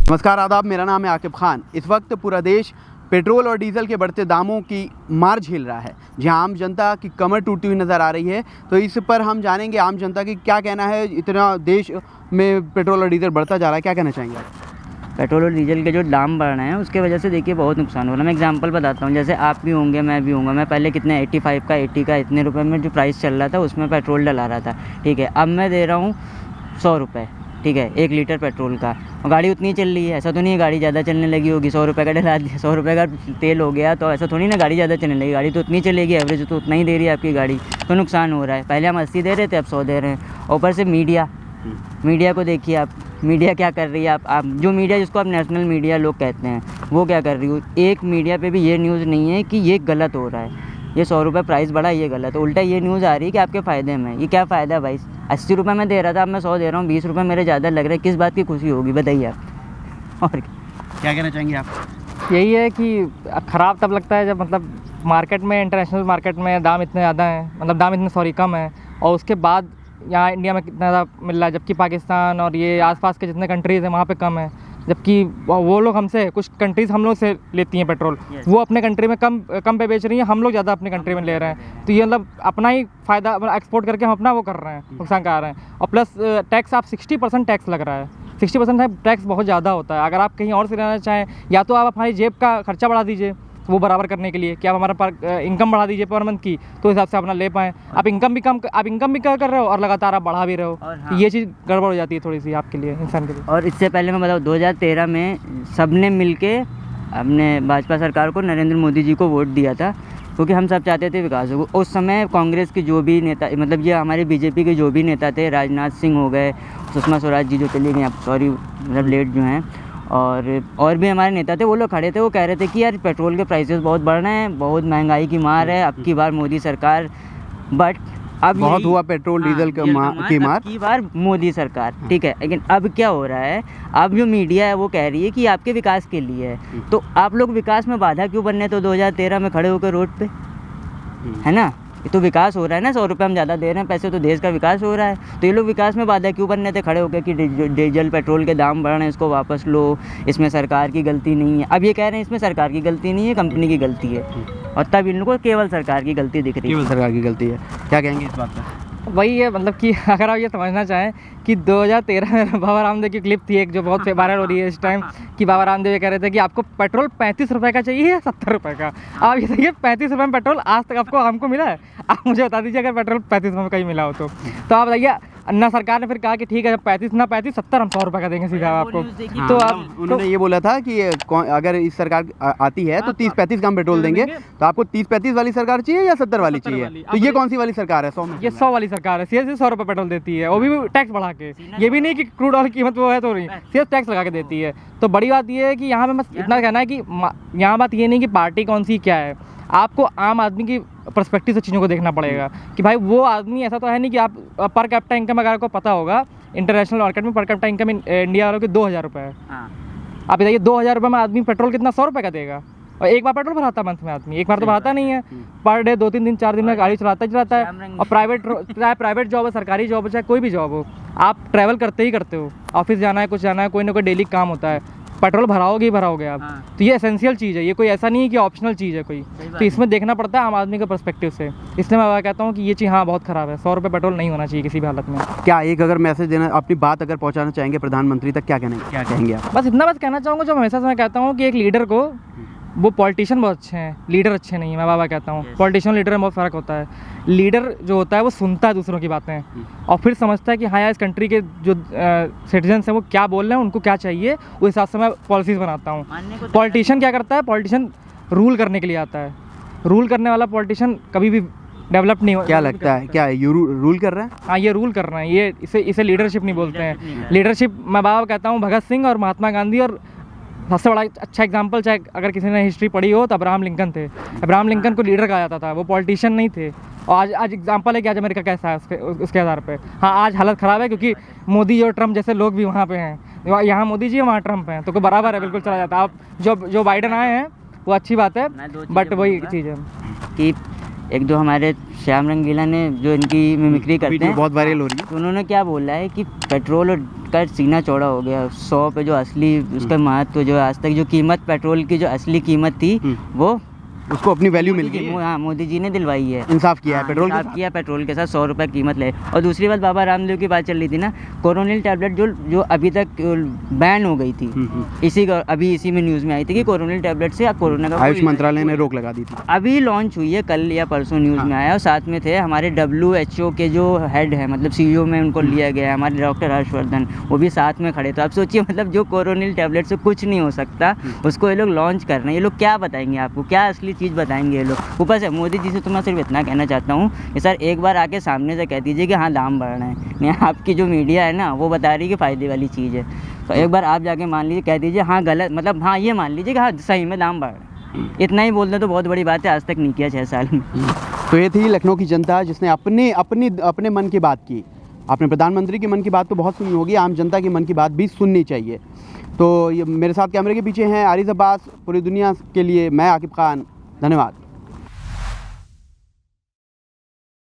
नमस्कार आदाब, मेरा नाम है आकिब खान। इस वक्त पूरा देश पेट्रोल और डीज़ल के बढ़ते दामों की मार झेल रहा है, जहां आम जनता की कमर टूटी हुई नज़र आ रही है। तो इस पर हम जानेंगे आम जनता की क्या कहना है। इतना देश में पेट्रोल और डीज़ल बढ़ता जा रहा है, क्या कहना चाहेंगे आप? पेट्रोल और डीजल के जो दाम बढ़ रहे हैं उसके वजह से देखिए बहुत नुकसान हो रहा है। मैं एग्जांपल बताता हूँ, जैसे आप भी होंगे, मैं भी होऊंगा। मैं पहले कितने 85 का 80 का इतने रुपए में जो प्राइस चल रहा था उसमें पेट्रोल डला रहा था, ठीक है। अब मैं दे रहा हूँ 100 रुपये, ठीक है, 1 लीटर पेट्रोल का। और गाड़ी उतनी चल रही है, ऐसा तो नहीं है गाड़ी ज़्यादा चलने लगी होगी। 100 रुपये का डला दिया, 100 रुपये का तेल हो गया तो ऐसा थोड़ी ना गाड़ी ज़्यादा चलने लगी। गाड़ी तो उतनी चलेगी, एवरेज तो उतना ही दे रही है आपकी गाड़ी, तो नुकसान हो रहा है। पहले हम 80 दे रहे थे, अब 100 दे रहे हैं। ऊपर से मीडिया को देखिए आप, मीडिया क्या कर रही है। आप जो मीडिया जिसको आप नेशनल मीडिया लोग कहते हैं, वो क्या कर रही है। एक मीडिया पे भी ये न्यूज़ नहीं है कि ये गलत हो रहा है, ये 100 रुपये प्राइस बढ़ा ये गलत। उल्टा ये न्यूज़ आ रही है कि आपके फ़ायदे में। ये क्या फ़ायदा है भाई? 80 रुपये में दे रहा था, अब मैं 100 दे रहा हूँ, 20 रुपये मेरे ज़्यादा लग रहे हैं। किस बात की खुशी होगी बताइए आप? और क्या कहना चाहेंगे आप? यही है कि ख़राब तब लगता है जब मतलब मार्केट में, इंटरनेशनल मार्केट में दाम इतने ज़्यादा हैं, मतलब दाम इतने कम है, और उसके बाद यहाँ इंडिया में कितना ज़्यादा मिल रहा है, जबकि पाकिस्तान और ये आसपास के जितने कंट्रीज़ हैं वहाँ पे कम है। जबकि वो लोग हमसे, कुछ कंट्रीज़ हम लोग से लेती हैं पेट्रोल, वो अपने कंट्री में कम पे बेच रही हैं, हम लोग ज़्यादा अपने कंट्री में ले रहे हैं। तो ये मतलब अपना ही फ़ायदा, मतलब एक्सपोर्ट करके हम अपना वो कर रहे हैं, नुकसान कर रहे हैं। और प्लस टैक्स, आप 60% टैक्स लग रहा है। 60% टैक्स बहुत ज़्यादा होता है। अगर आप कहीं और से लेना चाहें, या तो आप हमारी जेब का खर्चा बढ़ा दीजिए वो बराबर करने के लिए, कि आप हमारा पर इनकम बढ़ा दीजिए पर मंथ की, तो हिसाब से अपना ले पाएँ। आप इनकम भी कर रहे हो और लगातार आप बढ़ा भी रहे हो। हाँ। ये चीज़ गड़बड़ हो जाती है थोड़ी सी आपके लिए, इंसान के लिए। और इससे पहले मैं बताऊँ, 2013 में सबने मिलके अपने भाजपा सरकार को, नरेंद्र मोदी जी को वोट दिया था, क्योंकि हम सब चाहते थे विकास हो। उस समय कांग्रेस के जो भी नेता, मतलब ये हमारे बीजेपी के जो भी नेता थे, राजनाथ सिंह हो गए, सुषमा स्वराज जी जो चली गई, अब सॉरी मतलब लेट जो हैं, और भी हमारे नेता थे, वो लोग खड़े थे, वो कह रहे थे कि यार पेट्रोल के प्राइसेस बहुत बढ़ रहे हैं, बहुत महंगाई की मार है, अब की बार मोदी सरकार। बट अब बहुत हुआ पेट्रोल डीजल की मार, अब की बार मोदी सरकार, ठीक है। लेकिन अब क्या हो रहा है, अब जो मीडिया है वो कह रही है कि आपके विकास के लिए है। तो आप लोग विकास में बाधा क्यों बनने, तो 2013 में खड़े होकर रोड पे, है ना? ये तो विकास हो रहा है ना, 100 रुपये हम ज़्यादा दे रहे हैं पैसे, तो देश का विकास हो रहा है। तो ये लोग विकास में बाधा क्यों बनने थे खड़े होकर कि डीजल पेट्रोल के दाम बढ़ रहे हैं, इसको वापस लो, इसमें सरकार की गलती नहीं है। अब ये कह रहे हैं इसमें सरकार की गलती नहीं है, कंपनी की गलती है, और तब इनको केवल सरकार की गलती दिख रही है। केवल सरकार की गलती है। क्या कहेंगे इस बात पर? वही है, मतलब कि अगर आप ये समझना चाहें कि 2013 में बाबा रामदेव की क्लिप थी एक, जो बहुत वायरल हो रही है इस टाइम, कि बाबा रामदेव ये कह रहे थे कि आपको पेट्रोल 35 रुपये का चाहिए या 70 रुपये का। आप ये देखिए, 35 रुपये में पेट्रोल आज तक आपको हमको मिला है? आप मुझे बता दीजिए, अगर पेट्रोल 35 रुपये का ही मिला हो तो आप बताइए। अन्ना सरकार ने फिर कहा कि ठीक है, 35 ना 35 70 हम 100 रुपये का देंगे सीधा आपको। तो उन्होंने ये बोला था कि अगर इस सरकार आती है तो 30-35 का पेट्रोल देंगे। तो आपको 30-35 वाली सरकार चाहिए या 70 वाली चाहिए? तो ये कौन सी वाली सरकार है? 100 में? ये 100 वाली सरकार है, सीधे 100 रुपये पेट्रोल देती है, वो भी टैक्स बढ़ा के। ये भी नहीं कि क्रूड ऑयल की कीमत वो है तो नहीं, सीधे टैक्स लगा के देती है। तो बड़ी बात ये है कि यहाँ पे बस इतना कहना है कि यहाँ बात ये नहीं कि पार्टी कौन सी क्या है, आपको आम आदमी की पर्सपेक्टिव से चीज़ों को देखना पड़ेगा। कि भाई वो आदमी, ऐसा तो है नहीं कि आप पर कैपिटा इनकम, अगर आपको पता होगा इंटरनेशनल मार्केट में पर कैपिटा इनकम इंडिया वालों की 2000 रुपये है। आप बताइए 2000 रुपये में आदमी पेट्रोल कितना 100 रुपये का देगा? और एक बार पेट्रोल भराता मंथ में आदमी, एक बार तो भराता नहीं है। पर डे 2-3 दिन 4 दिन में गाड़ी चलाता है। और प्राइवेट जॉब है, सरकारी जॉब है, चाहे कोई भी जॉब हो, आप ट्रैवल करते ही करते हो, ऑफिस जाना है, कुछ जाना है, कोई ना कोई डेली काम होता है, पेट्रोल भराओगे आप। तो ये एसेंशियल चीज़ है, ये कोई ऐसा नहीं है कि ऑप्शनल चीज़ है कोई। तो इसमें देखना पड़ता है आम आदमी के पर्सपेक्टिव से। इसलिए मैं कहता हूँ कि ये चीज़ हाँ बहुत ख़राब है। 100 रुपये पेट्रोल नहीं होना चाहिए किसी भी हालत में। क्या एक अगर मैसेज देना, अपनी बात अगर पहुंचाना चाहेंगे प्रधानमंत्री तक, क्या कहेंगे आप? बस इतना कहना चाहूँगा, जो हमेशा से मैं कहता हूँ कि एक लीडर को, वो पॉलिटिशियन बहुत अच्छे हैं, लीडर अच्छे नहीं है। मैं बाबा कहता हूँ पॉलिटिशियन लीडर में बहुत फ़र्क होता है। लीडर जो होता है वो सुनता है दूसरों की बातें, और फिर समझता है कि हाँ यार, इस कंट्री के जो सिटीजन्स हैं वो क्या बोल रहे हैं, उनको क्या चाहिए, उस हिसाब से मैं पॉलिसीज़ बनाता हूँ। पॉलिटिशियन क्या करता है? पॉलिटिशियन रूल करने के लिए आता है। रूल करने वाला पॉलिटिशियन कभी भी डेवलप नहीं हो। क्या लगता है, क्या ये रूल कर रहा है? हाँ, ये रूल कर रहे हैं। ये इसे लीडरशिप नहीं बोलते हैं। लीडरशिप मैं बाबा कहता हूँ भगत सिंह और महात्मा गांधी, और सबसे बड़ा अच्छा एग्जाम्पल, चाहे अगर किसी ने हिस्ट्री पढ़ी हो तो अब्राहम लिंकन थे। अब्राहम लिंकन को लीडर कहा जाता था, वो पॉलिटिशियन नहीं थे। और आज एग्जाम्पल है कि आज अमेरिका कैसा है उसके आधार पे। हाँ, आज हालत ख़राब है क्योंकि मोदी और ट्रम्प जैसे लोग भी वहाँ पे हैं। यहाँ मोदी जी है, वहाँ ट्रम्प हैं, तो बराबर है, बिल्कुल चला जाता है। आप जो बाइडन आए हैं वो अच्छी बात है, बट वही चीज़ है कि एक दो हमारे श्याम रंगीला ने जो इनकी मिमिक्री करते हैं, बहुत वायरल हो रही है, तो उन्होंने क्या बोला है कि पेट्रोल और का सीना चौड़ा हो गया। 100 पे जो असली उसका महत्व जो आज तक जो कीमत पेट्रोल की जो असली कीमत थी वो उसको अपनी वैल्यू मिल गई है। हाँ, मोदी जी ने दिलवाई है। इंसाफ किया है हाँ, पेट्रोल के इंसाफ किया पेट्रोल के साथ 100 रुपये कीमत ले। और दूसरी बात बाबा रामदेव की बात चल रही थी ना, कोरोनिल टैबलेट जो अभी तक बैन हो गई थी, इसी में न्यूज़ में आई थी कि कोरोनिल टैबलेट से कोरोना का आयुष मंत्रालय ने रोक लगा दी थी। अभी लॉन्च हुई है, कल या परसों न्यूज़ में आया। और साथ में थे हमारे WHO के जो हेड है, मतलब CEO में उनको लिया गया है, हमारे डॉक्टर हर्षवर्धन, वो भी साथ में खड़े। तो आप सोचिए, मतलब जो कोरोनिल टैबलेट से कुछ नहीं हो सकता उसको ये लोग लॉन्च कर रहे हैं। ये लोग क्या बताएंगे आपको, क्या असली चीज़ बताएंगे ये लोग? ऊपर से मोदी जी से तो मैं सिर्फ इतना कहना चाहता हूँ कि सर एक बार आके सामने से कह दीजिए कि हाँ दाम बढ़ रहे हैं। नहीं, आपकी जो मीडिया है ना वो बता रही है कि फ़ायदे वाली चीज़ है, तो एक बार आप जाके मान लीजिए, कह दीजिए हाँ गलत, मतलब हाँ ये मान लीजिए कि हाँ सही में दाम बढ़ रहे हैं। इतना ही बोल दें तो बहुत बड़ी बात है, आज तक नहीं किया 6 साल में। तो ये थी लखनऊ की जनता जिसने अपने मन की बात की। आपने प्रधानमंत्री के मन की बात तो बहुत सुनी होगी, आम जनता के मन की बात भी सुननी चाहिए। तो ये मेरे साथ कैमरे के पीछे हैं आरिज़ अब्बास। पूरी दुनिया के लिए मैं आकिब खान, धन्यवाद।